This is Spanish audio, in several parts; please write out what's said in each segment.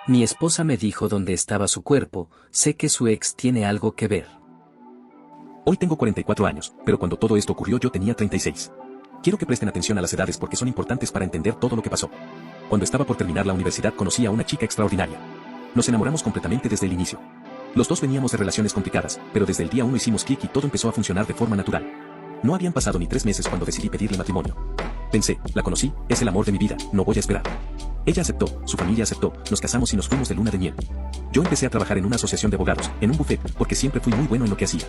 Mi esposa me dijo dónde estaba su cuerpo, sé que su ex tiene algo que ver. Hoy tengo 44 años, pero cuando todo esto ocurrió yo tenía 36. Quiero que presten atención a las edades porque son importantes para entender todo lo que pasó. Cuando estaba por terminar la universidad conocí a una chica extraordinaria. Nos enamoramos completamente desde el inicio. Los dos veníamos de relaciones complicadas, pero desde el día 1 hicimos clic y todo empezó a funcionar de forma natural. No habían pasado ni 3 meses cuando decidí pedirle matrimonio. Pensé, la conocí, es el amor de mi vida, no voy a esperar. Ella aceptó, su familia aceptó, nos casamos y nos fuimos de luna de miel. Yo empecé a trabajar en una asociación de abogados, en un buffet, porque siempre fui muy bueno en lo que hacía.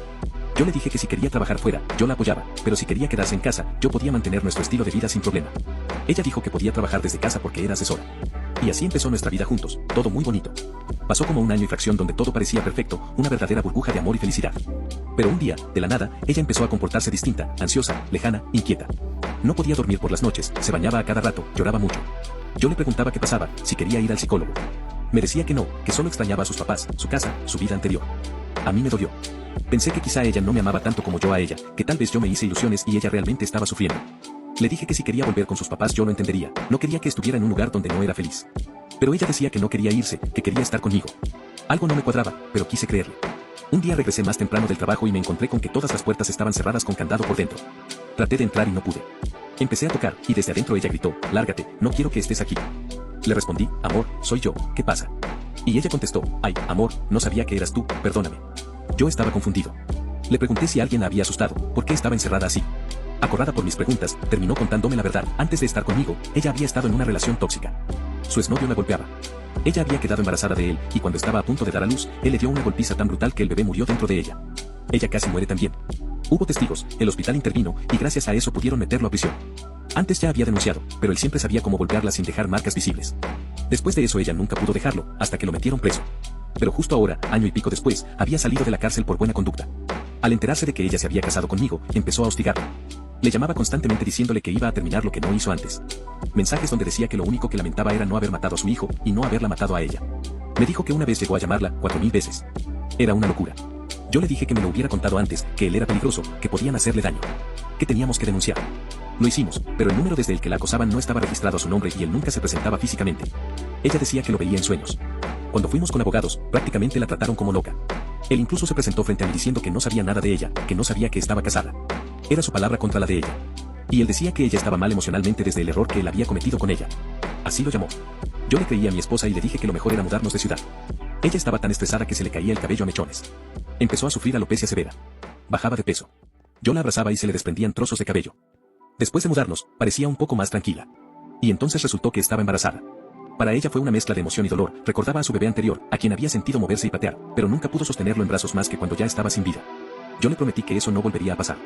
Yo le dije que si quería trabajar fuera, yo la apoyaba, pero si quería quedarse en casa, yo podía mantener nuestro estilo de vida sin problema. Ella dijo que podía trabajar desde casa porque era asesora. Y así empezó nuestra vida juntos, todo muy bonito. Pasó como un año y fracción donde todo parecía perfecto, una verdadera burbuja de amor y felicidad. Pero un día, de la nada, ella empezó a comportarse distinta, ansiosa, lejana, inquieta. No podía dormir por las noches, se bañaba a cada rato, lloraba mucho. Yo le preguntaba qué pasaba, si quería ir al psicólogo. Me decía que no, que solo extrañaba a sus papás, su casa, su vida anterior. A mí me dolió. Pensé que quizá ella no me amaba tanto como yo a ella, que tal vez yo me hice ilusiones y ella realmente estaba sufriendo. Le dije que si quería volver con sus papás yo lo entendería, no quería que estuviera en un lugar donde no era feliz. Pero ella decía que no quería irse, que quería estar conmigo. Algo no me cuadraba, pero quise creerle. Un día regresé más temprano del trabajo y me encontré con que todas las puertas estaban cerradas con candado por dentro. Traté de entrar y no pude. Empecé a tocar, y desde adentro ella gritó, lárgate, no quiero que estés aquí. Le respondí, amor, soy yo, ¿qué pasa? Y ella contestó, ay, amor, no sabía que eras tú, perdóname. Yo estaba confundido. Le pregunté si alguien la había asustado, por qué estaba encerrada así. Acorralada por mis preguntas, terminó contándome la verdad. Antes de estar conmigo, ella había estado en una relación tóxica. Su exnovio la golpeaba. Ella había quedado embarazada de él, y cuando estaba a punto de dar a luz, él le dio una golpiza tan brutal que el bebé murió dentro de ella. Ella casi muere también. Hubo testigos, el hospital intervino, y gracias a eso pudieron meterlo a prisión. Antes ya había denunciado, pero él siempre sabía cómo golpearla sin dejar marcas visibles. Después de eso ella nunca pudo dejarlo, hasta que lo metieron preso. Pero justo ahora, año y pico después, había salido de la cárcel por buena conducta. Al enterarse de que ella se había casado conmigo, empezó a hostigarla. Le llamaba constantemente diciéndole que iba a terminar lo que no hizo antes. Mensajes donde decía que lo único que lamentaba era no haber matado a su hijo, y no haberla matado a ella. Me dijo que una vez llegó a llamarla 4000 veces. Era una locura. Yo le dije que me lo hubiera contado antes, que él era peligroso, que podían hacerle daño. Que teníamos que denunciar. Lo hicimos, pero el número desde el que la acosaban no estaba registrado a su nombre y él nunca se presentaba físicamente. Ella decía que lo veía en sueños. Cuando fuimos con abogados, prácticamente la trataron como loca. Él incluso se presentó frente a mí diciendo que no sabía nada de ella, que no sabía que estaba casada. Era su palabra contra la de ella. Y él decía que ella estaba mal emocionalmente desde el error que él había cometido con ella. Así lo llamó. Yo le creí a mi esposa y le dije que lo mejor era mudarnos de ciudad. Ella estaba tan estresada que se le caía el cabello a mechones. Empezó a sufrir alopecia severa. Bajaba de peso. Yo la abrazaba y se le desprendían trozos de cabello. Después de mudarnos, parecía un poco más tranquila. Y entonces resultó que estaba embarazada. Para ella fue una mezcla de emoción y dolor, recordaba a su bebé anterior, a quien había sentido moverse y patear, pero nunca pudo sostenerlo en brazos más que cuando ya estaba sin vida. Yo le prometí que eso no volvería a pasar.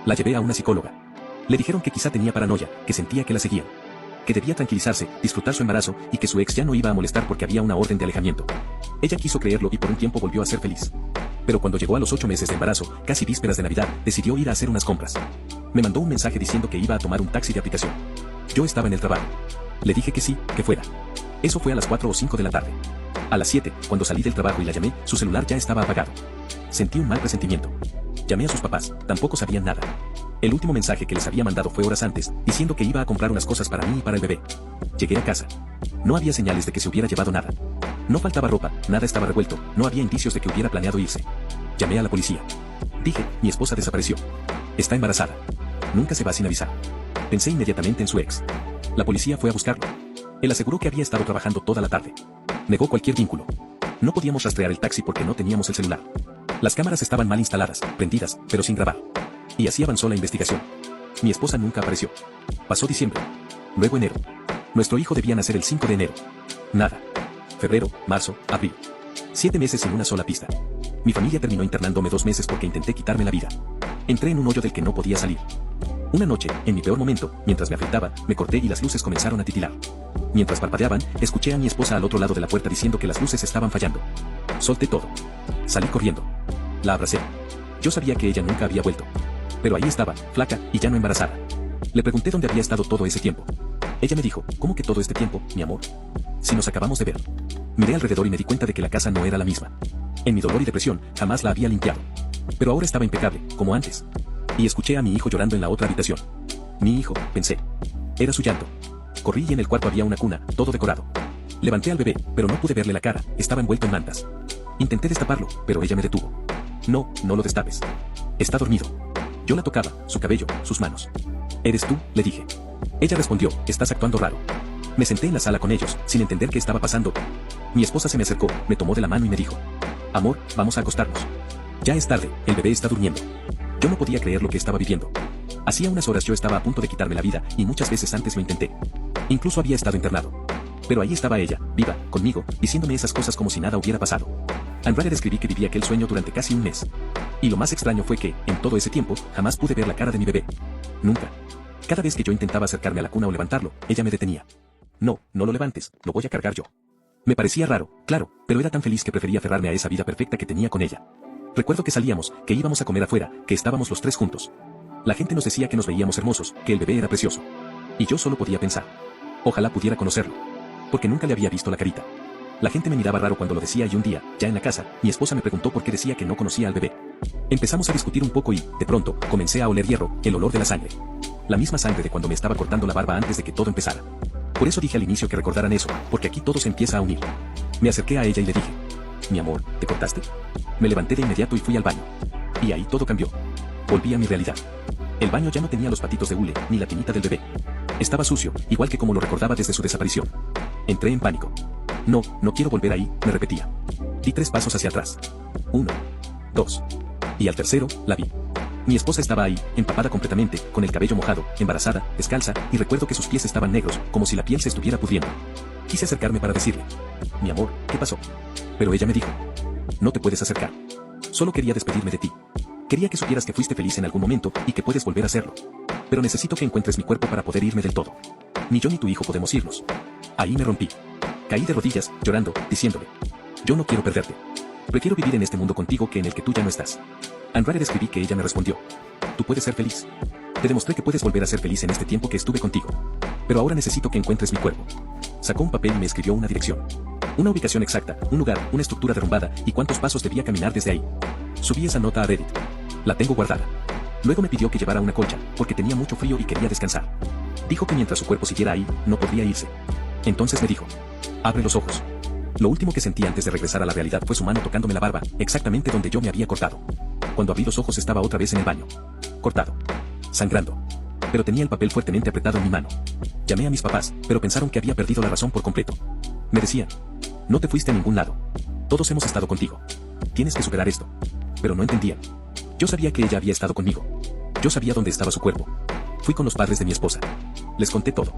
La llevé a una psicóloga. Le dijeron que quizá tenía paranoia, que sentía que la seguían. Que debía tranquilizarse, disfrutar su embarazo, y que su ex ya no iba a molestar porque había una orden de alejamiento. Ella quiso creerlo y por un tiempo volvió a ser feliz. Pero cuando llegó a los 8 meses de embarazo, casi vísperas de Navidad, decidió ir a hacer unas compras. Me mandó un mensaje diciendo que iba a tomar un taxi de aplicación. Yo estaba en el trabajo. Le dije que sí, que fuera. Eso fue a las 4 o 5 de la tarde. A las 7, cuando salí del trabajo y la llamé, su celular ya estaba apagado. Sentí un mal presentimiento. Llamé a sus papás, tampoco sabían nada. El último mensaje que les había mandado fue horas antes, diciendo que iba a comprar unas cosas para mí y para el bebé. Llegué a casa. No había señales de que se hubiera llevado nada. No faltaba ropa, nada estaba revuelto, no había indicios de que hubiera planeado irse. Llamé a la policía. Dije, mi esposa desapareció. Está embarazada. Nunca se va sin avisar. Pensé inmediatamente en su ex. La policía fue a buscarlo. Él aseguró que había estado trabajando toda la tarde. Negó cualquier vínculo. No podíamos rastrear el taxi porque no teníamos el celular. Las cámaras estaban mal instaladas, prendidas, pero sin grabar. Y así avanzó la investigación. Mi esposa nunca apareció. Pasó diciembre. Luego enero. Nuestro hijo debía nacer el 5 de enero. Nada. Febrero, marzo, abril. 7 meses sin una sola pista. Mi familia terminó internándome 2 meses porque intenté quitarme la vida. Entré en un hoyo del que no podía salir. Una noche, en mi peor momento, mientras me afeitaba, me corté y las luces comenzaron a titilar. Mientras parpadeaban, escuché a mi esposa al otro lado de la puerta diciendo que las luces estaban fallando. Solté todo. Salí corriendo. La abracé. Yo sabía que ella nunca había vuelto. Pero ahí estaba, flaca, y ya no embarazada. Le pregunté dónde había estado todo ese tiempo. Ella me dijo, ¿cómo que todo este tiempo, mi amor? Si nos acabamos de ver. Miré alrededor y me di cuenta de que la casa no era la misma. En mi dolor y depresión, jamás la había limpiado. Pero ahora estaba impecable, como antes. Y escuché a mi hijo llorando en la otra habitación. Mi hijo, pensé. Era su llanto. Corrí y en el cuarto había una cuna, todo decorado. Levanté al bebé, pero no pude verle la cara, estaba envuelto en mantas. Intenté destaparlo, pero ella me detuvo. No, no lo destapes. Está dormido. Yo la tocaba, su cabello, sus manos. ¿Eres tú?, le dije. Ella respondió, estás actuando raro. Me senté en la sala con ellos, sin entender qué estaba pasando. Mi esposa se me acercó, me tomó de la mano y me dijo: amor, vamos a acostarnos. Ya es tarde, el bebé está durmiendo. Yo no podía creer lo que estaba viviendo. Hacía unas horas yo estaba a punto de quitarme la vida, y muchas veces antes lo intenté. Incluso había estado internado. Pero ahí estaba ella, viva, conmigo, diciéndome esas cosas como si nada hubiera pasado. Andrade describí que viví aquel sueño durante casi un mes. Y lo más extraño fue que, en todo ese tiempo, jamás pude ver la cara de mi bebé. Nunca. Cada vez que yo intentaba acercarme a la cuna o levantarlo, ella me detenía. No, no lo levantes, lo voy a cargar yo. Me parecía raro, claro, pero era tan feliz que prefería aferrarme a esa vida perfecta que tenía con ella. Recuerdo que salíamos, que íbamos a comer afuera, que estábamos los tres juntos. La gente nos decía que nos veíamos hermosos, que el bebé era precioso. Y yo solo podía pensar: ojalá pudiera conocerlo. Porque nunca le había visto la carita. La gente me miraba raro cuando lo decía y un día, ya en la casa, mi esposa me preguntó por qué decía que no conocía al bebé. Empezamos a discutir un poco y, de pronto, comencé a oler hierro, el olor de la sangre. La misma sangre de cuando me estaba cortando la barba antes de que todo empezara. Por eso dije al inicio que recordaran eso, porque aquí todo se empieza a unir. Me acerqué a ella y le dije: mi amor, ¿te cortaste? Me levanté de inmediato y fui al baño. Y ahí todo cambió. Volví a mi realidad. El baño ya no tenía los patitos de hule, ni la tinita del bebé. Estaba sucio, igual que como lo recordaba desde su desaparición. Entré en pánico. No, no quiero volver ahí, me repetía. Di 3 pasos hacia atrás. 1, 2. Y al tercero, la vi. Mi esposa estaba ahí, empapada completamente, con el cabello mojado, embarazada, descalza, y recuerdo que sus pies estaban negros, como si la piel se estuviera pudriendo. Quise acercarme para decirle: mi amor, ¿qué pasó? Pero ella me dijo: no te puedes acercar. Solo quería despedirme de ti. Quería que supieras que fuiste feliz en algún momento y que puedes volver a hacerlo. Pero necesito que encuentres mi cuerpo para poder irme del todo. Ni yo ni tu hijo podemos irnos. Ahí me rompí. Caí de rodillas, llorando, diciéndole: yo no quiero perderte. Prefiero vivir en este mundo contigo que en el que tú ya no estás. Andrade describí que ella me respondió: tú puedes ser feliz. Te demostré que puedes volver a ser feliz en este tiempo que estuve contigo. Pero ahora necesito que encuentres mi cuerpo. Sacó un papel y me escribió una dirección. Una ubicación exacta, un lugar, una estructura derrumbada y cuántos pasos debía caminar desde ahí. Subí esa nota a Reddit. La tengo guardada. Luego me pidió que llevara una colcha, porque tenía mucho frío y quería descansar. Dijo que mientras su cuerpo siguiera ahí, no podría irse. Entonces me dijo: abre los ojos. Lo último que sentí antes de regresar a la realidad fue su mano tocándome la barba, exactamente donde yo me había cortado. Cuando abrí los ojos estaba otra vez en el baño. Cortado. Sangrando. Pero tenía el papel fuertemente apretado en mi mano. Llamé a mis papás, pero pensaron que había perdido la razón por completo. Me decían: no te fuiste a ningún lado. Todos hemos estado contigo. Tienes que superar esto. Pero no entendían. Yo sabía que ella había estado conmigo. Yo sabía dónde estaba su cuerpo. Fui con los padres de mi esposa. Les conté todo.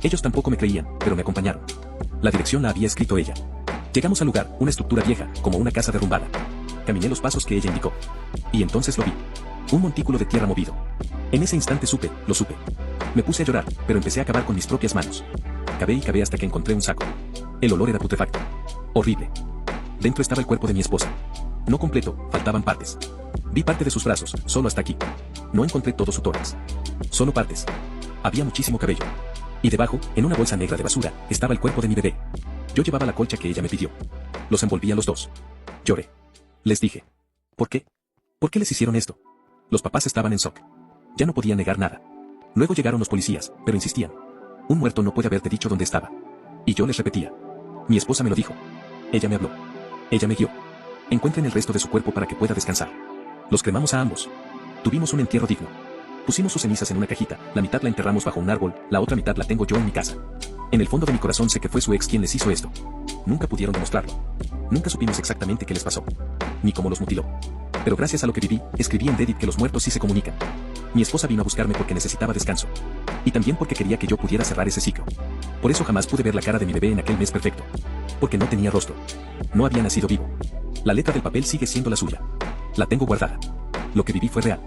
Ellos tampoco me creían, pero me acompañaron. La dirección la había escrito ella. Llegamos al lugar, una estructura vieja, como una casa derrumbada. Caminé los pasos que ella indicó. Y entonces lo vi. Un montículo de tierra movido. En ese instante lo supe. Me puse a llorar, pero empecé a cavar con mis propias manos. Cavé y cavé hasta que encontré un saco. El olor era putrefacto. Horrible. Dentro estaba el cuerpo de mi esposa. No completo, faltaban partes. Vi parte de sus brazos, solo hasta aquí. No encontré todo su tórax. Solo partes. Había muchísimo cabello. Y debajo, en una bolsa negra de basura, estaba el cuerpo de mi bebé. Yo llevaba la colcha que ella me pidió. Los envolví a los dos. Lloré. Les dije: ¿por qué? ¿Por qué les hicieron esto? Los papás estaban en shock. Ya no podían negar nada. Luego llegaron los policías, pero insistían: un muerto no puede haberte dicho dónde estaba. Y yo les repetía: mi esposa me lo dijo. Ella me habló. Ella me guió. Encuentren el resto de su cuerpo para que pueda descansar. Los cremamos a ambos. Tuvimos un entierro digno. Pusimos sus cenizas en una cajita, la mitad la enterramos bajo un árbol, la otra mitad la tengo yo en mi casa. En el fondo de mi corazón sé que fue su ex quien les hizo esto. Nunca pudieron demostrarlo. Nunca supimos exactamente qué les pasó. Ni cómo los mutiló. Pero gracias a lo que viví, escribí en Reddit que los muertos sí se comunican. Mi esposa vino a buscarme porque necesitaba descanso. Y también porque quería que yo pudiera cerrar ese ciclo. Por eso jamás pude ver la cara de mi bebé en aquel mes perfecto. Porque no tenía rostro. No había nacido vivo. La letra del papel sigue siendo la suya. La tengo guardada. Lo que viví fue real.